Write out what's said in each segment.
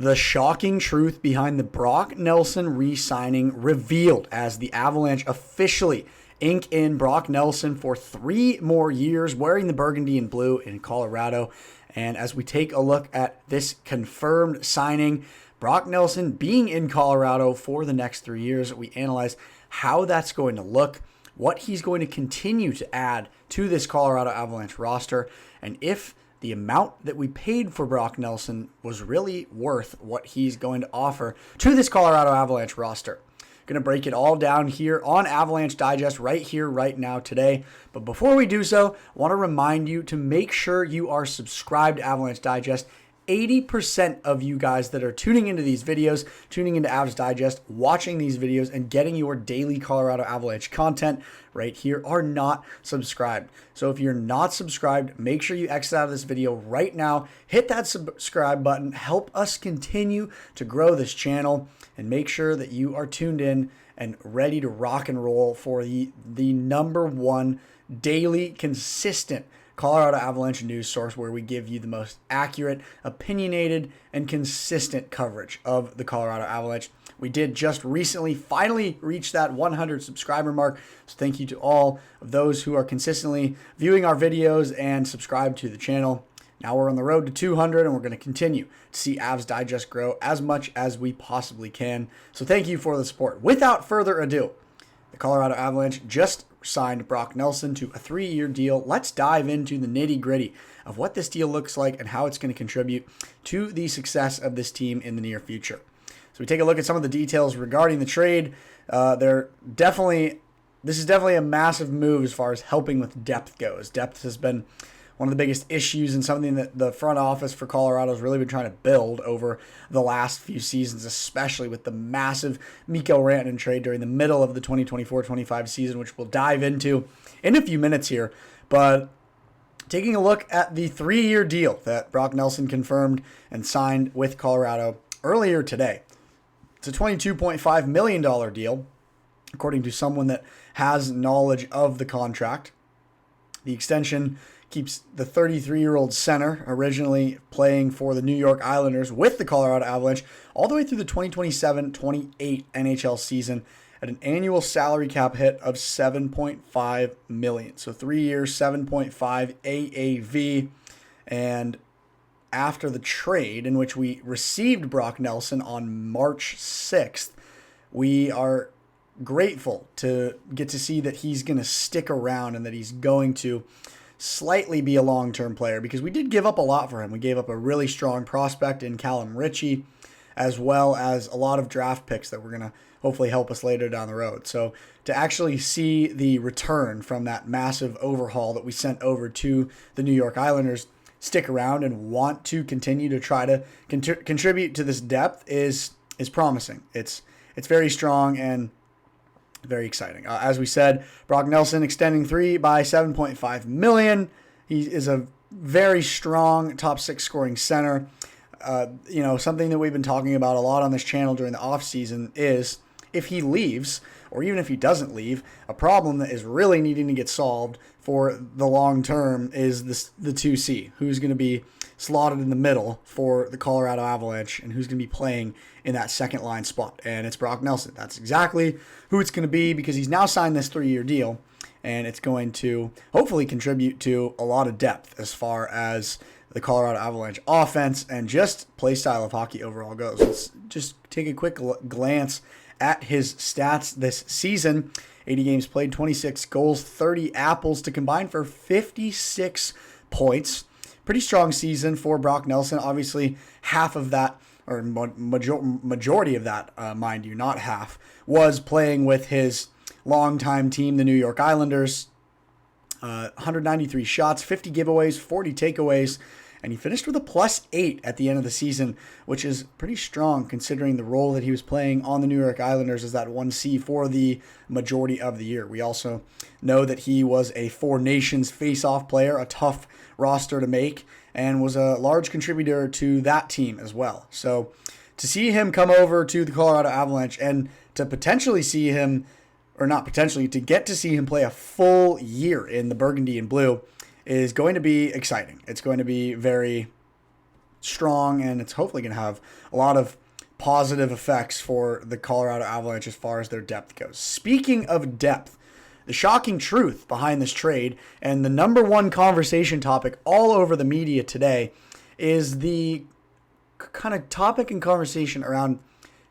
The shocking truth behind the Brock Nelson re-signing revealed as the Avalanche officially ink in Brock Nelson for 3 more years wearing the burgundy and blue in Colorado. And as we take a look at this confirmed signing, Brock Nelson being in Colorado for the next 3 years, we analyze how that's going to look, what he's going to continue to add to this Colorado Avalanche roster, and if the amount that we paid for Brock Nelson was really worth what he's going to offer to this Colorado Avalanche roster. Going to break it all down here on Avalanche Digest right here, right now, today. But before we do so, I want to remind you to make sure you are subscribed to Avalanche Digest. 80% of you guys that are tuning into these videos, tuning into Avs Digest, watching these videos, and getting your daily Colorado Avalanche content right here are not subscribed. So if you're not subscribed, make sure you exit out of this video right now, hit that subscribe button, help us continue to grow this channel, and make sure that you are tuned in and ready to rock and roll for the number one daily consistent Colorado Avalanche news source, where we give you the most accurate, opinionated, and consistent coverage of the Colorado Avalanche. We did just recently finally reach that 100 subscriber mark, so thank you to all of those who are consistently viewing our videos and subscribe to the channel. Now we're on the road to 200, and we're going to continue to see Avs Digest grow as much as we possibly can. So thank you for the support. Without further ado, the Colorado Avalanche just signed Brock Nelson to a 3-year deal. Let's dive into the nitty-gritty of what this deal looks like and how it's going to contribute to the success of this team in the near future. So we take a look at some of the details regarding the trade. This is definitely a massive move as far as helping with depth goes. Depth has been one of the biggest issues and something that the front office for Colorado has really been trying to build over the last few seasons, especially with the massive Mikko Rantanen trade during the middle of the 2024-25 season, which we'll dive into in a few minutes here. But taking a look at the 3-year deal that Brock Nelson confirmed and signed with Colorado earlier today. It's a $22.5 million deal, according to someone that has knowledge of the contract. The extension keeps the 33-year-old center, originally playing for the New York Islanders with the Colorado Avalanche, all the way through the 2027-28 NHL season at an annual salary cap hit of $7.5 million. So 3 years, $7.5 AAV. And after the trade, in which we received Brock Nelson on March 6th, we are grateful to get to see that he's going to stick around and that he's going to slightly be a long-term player, because we did give up a lot for him. We gave up a really strong prospect in Cale Makar, as well as a lot of draft picks that were going to hopefully help us later down the road. So to actually see the return from that massive overhaul that we sent over to the New York Islanders stick around and want to continue to try to contribute to this depth is promising. It's very strong and very exciting. As we said, Brock Nelson extending 3 by $7.5 million. He is a very strong top 6 scoring center. Something that we've been talking about a lot on this channel during the offseason is if he leaves, or even if he doesn't leave, a problem that is really needing to get solved for the long term is the 2C, who's going to be slotted in the middle for the Colorado Avalanche and who's going to be playing in that second line spot. And it's Brock Nelson. That's exactly who it's going to be, because he's now signed this 3-year deal, and it's going to hopefully contribute to a lot of depth as far as the Colorado Avalanche offense and just play style of hockey overall goes. Let's just take a quick glance at his stats this season. 80 games played, 26 goals, 30 apples to combine for 56 points. Pretty strong season for Brock Nelson. Obviously, half of that, or majority of that, mind you, not half, was playing with his longtime team, the New York Islanders. 193 shots, 50 giveaways, 40 takeaways, and he finished with a +8 at the end of the season, which is pretty strong considering the role that he was playing on the New York Islanders as that 1C for the majority of the year. We also know that he was a Four Nations face-off player, a tough roster to make, and was a large contributor to that team as well. So to see him come over to the Colorado Avalanche and to potentially see him, or not potentially, to get to see him play a full year in the burgundy and blue is going to be exciting. It's going to be very strong, and it's hopefully going to have a lot of positive effects for the Colorado Avalanche as far as their depth goes. Speaking of depth, the shocking truth behind this trade and the number one conversation topic all over the media today is the kind of topic and conversation around,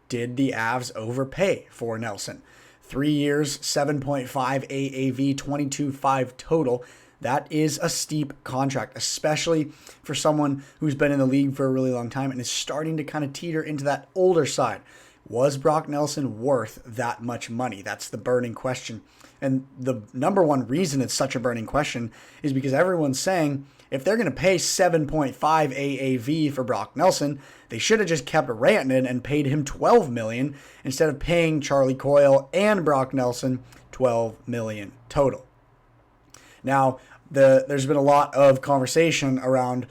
did the Avs overpay for Nelson? 3 years, 7.5 AAV, 22.5 total. That is a steep contract, especially for someone who's been in the league for a really long time and is starting to kind of teeter into that older side. Was Brock Nelson worth that much money? That's the burning question. And the number one reason it's such a burning question is because everyone's saying if they're going to pay 7.5 AAV for Brock Nelson, they should have just kept Rantanen and paid him $12 million instead of paying Charlie Coyle and Brock Nelson $12 million total. Now, there's been a lot of conversation around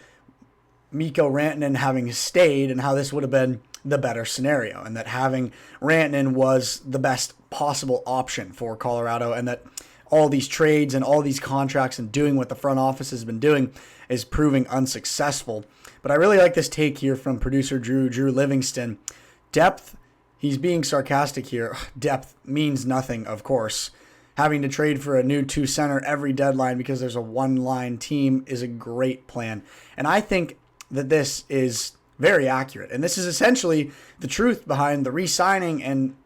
Mikko Rantanen having stayed and how this would have been the better scenario, and that having Rantanen was the best possible option for Colorado, and that all these trades and all these contracts and doing what the front office has been doing is proving unsuccessful. But I really like this take here from producer Drew Livingston. Depth, he's being sarcastic here. Depth means nothing, of course. Having to trade for a new 2-center every deadline because there's a one-line team is a great plan. And I think that this is very accurate. And this is essentially the truth behind the re-signing and,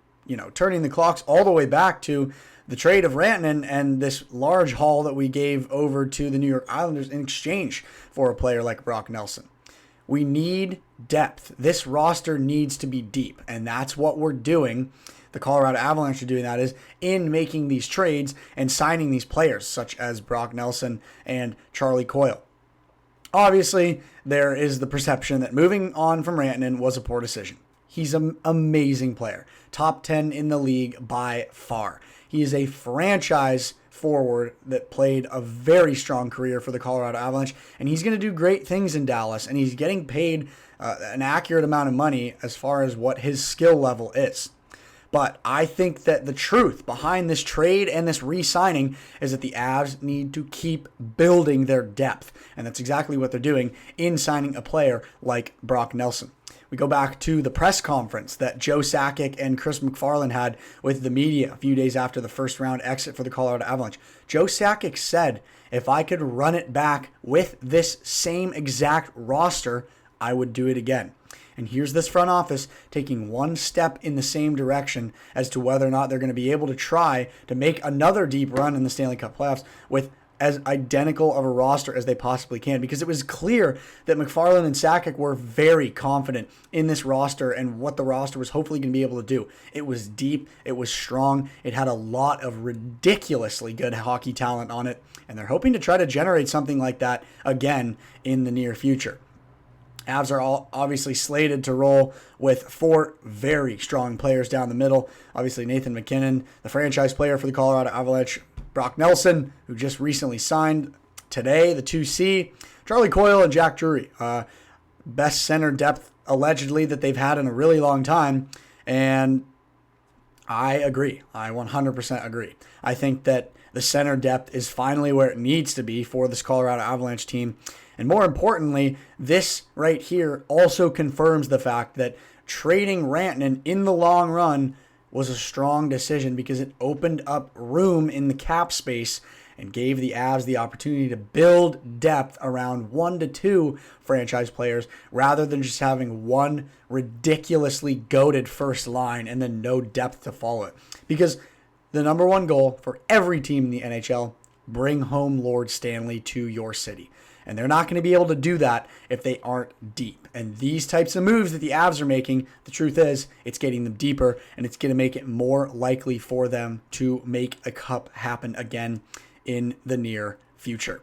turning the clocks all the way back to the trade of Rantanen and this large haul that we gave over to the New York Islanders in exchange for a player like Brock Nelson. We need depth. This roster needs to be deep, and that's what we're doing. The Colorado Avalanche are doing that is in making these trades and signing these players such as Brock Nelson and Charlie Coyle. Obviously, there is the perception that moving on from Rantanen was a poor decision. He's an amazing player. Top 10 in the league by far. He is a franchise forward that played a very strong career for the Colorado Avalanche, and he's going to do great things in Dallas, and he's getting paid an accurate amount of money as far as what his skill level is. But I think that the truth behind this trade and this re-signing is that the Avs need to keep building their depth. And that's exactly what they're doing in signing a player like Brock Nelson. We go back to the press conference that Joe Sakic and Chris MacFarland had with the media a few days after the first round exit for the Colorado Avalanche. Joe Sakic said, if I could run it back with this same exact roster, I would do it again. And here's this front office taking one step in the same direction as to whether or not they're going to be able to try to make another deep run in the Stanley Cup playoffs with as identical of a roster as they possibly can. Because it was clear that MacFarland and Sakic were very confident in this roster and what the roster was hopefully going to be able to do. It was deep. It was strong. It had a lot of ridiculously good hockey talent on it. And they're hoping to try to generate something like that again in the near future. Avs are all obviously slated to roll with 4 very strong players down the middle. Obviously, Nathan MacKinnon, the franchise player for the Colorado Avalanche. Brock Nelson, who just recently signed today, the 2C. Charlie Coyle and Jack Drury. Best center depth, allegedly, that they've had in a really long time. And I agree. I 100% agree. I think that the center depth is finally where it needs to be for this Colorado Avalanche team. And more importantly, this right here also confirms the fact that trading Rantanen in the long run was a strong decision because it opened up room in the cap space and gave the Avs the opportunity to build depth around 1 to 2 franchise players rather than just having one ridiculously goated first line and then no depth to follow it. Because the number one goal for every team in the NHL, bring home Lord Stanley to your city. And they're not going to be able to do that if they aren't deep. And these types of moves that the Avs are making, the truth is, it's getting them deeper, and it's going to make it more likely for them to make a cup happen again in the near future.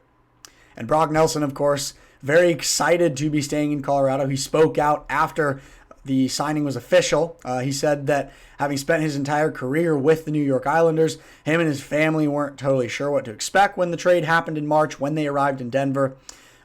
And Brock Nelson, of course, very excited to be staying in Colorado. He spoke out after the signing was official. He said that having spent his entire career with the New York Islanders, him and his family weren't totally sure what to expect when the trade happened in March when they arrived in Denver.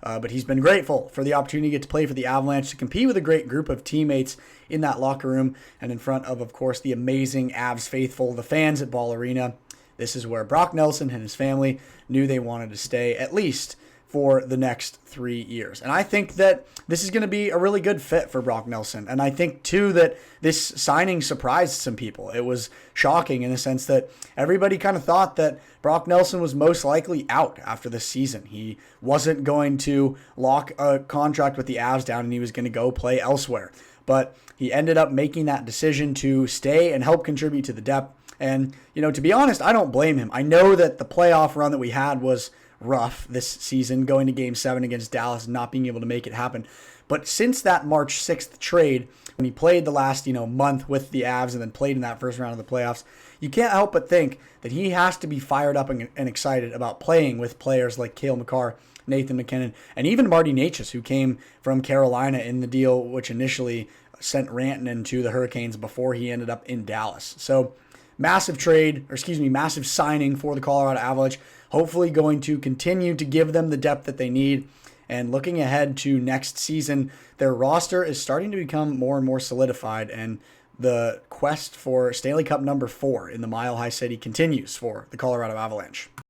But he's been grateful for the opportunity to get to play for the Avalanche, to compete with a great group of teammates in that locker room and in front of course, the amazing Avs faithful, the fans at Ball Arena. This is where Brock Nelson and his family knew they wanted to stay, at least for the next 3 years. And I think that this is going to be a really good fit for Brock Nelson. And I think, too, that this signing surprised some people. It was shocking in the sense that everybody kind of thought that Brock Nelson was most likely out after this season. He wasn't going to lock a contract with the Avs down and he was going to go play elsewhere. But he ended up making that decision to stay and help contribute to the depth. And, to be honest, I don't blame him. I know that the playoff run that we had was rough this season, going to Game 7 against Dallas and not being able to make it happen. But since that March 6th trade, when he played the last, month with the Avs and then played in that first round of the playoffs, you can't help but think that he has to be fired up and excited about playing with players like Cale Makar, Nathan MacKinnon, and even Marty Necas, who came from Carolina in the deal which initially sent Rantanen to the Hurricanes before he ended up in Dallas. So massive signing for the Colorado Avalanche. Hopefully going to continue to give them the depth that they need. And looking ahead to next season, their roster is starting to become more and more solidified, and the quest for Stanley Cup number 4 in the Mile High City continues for the Colorado Avalanche.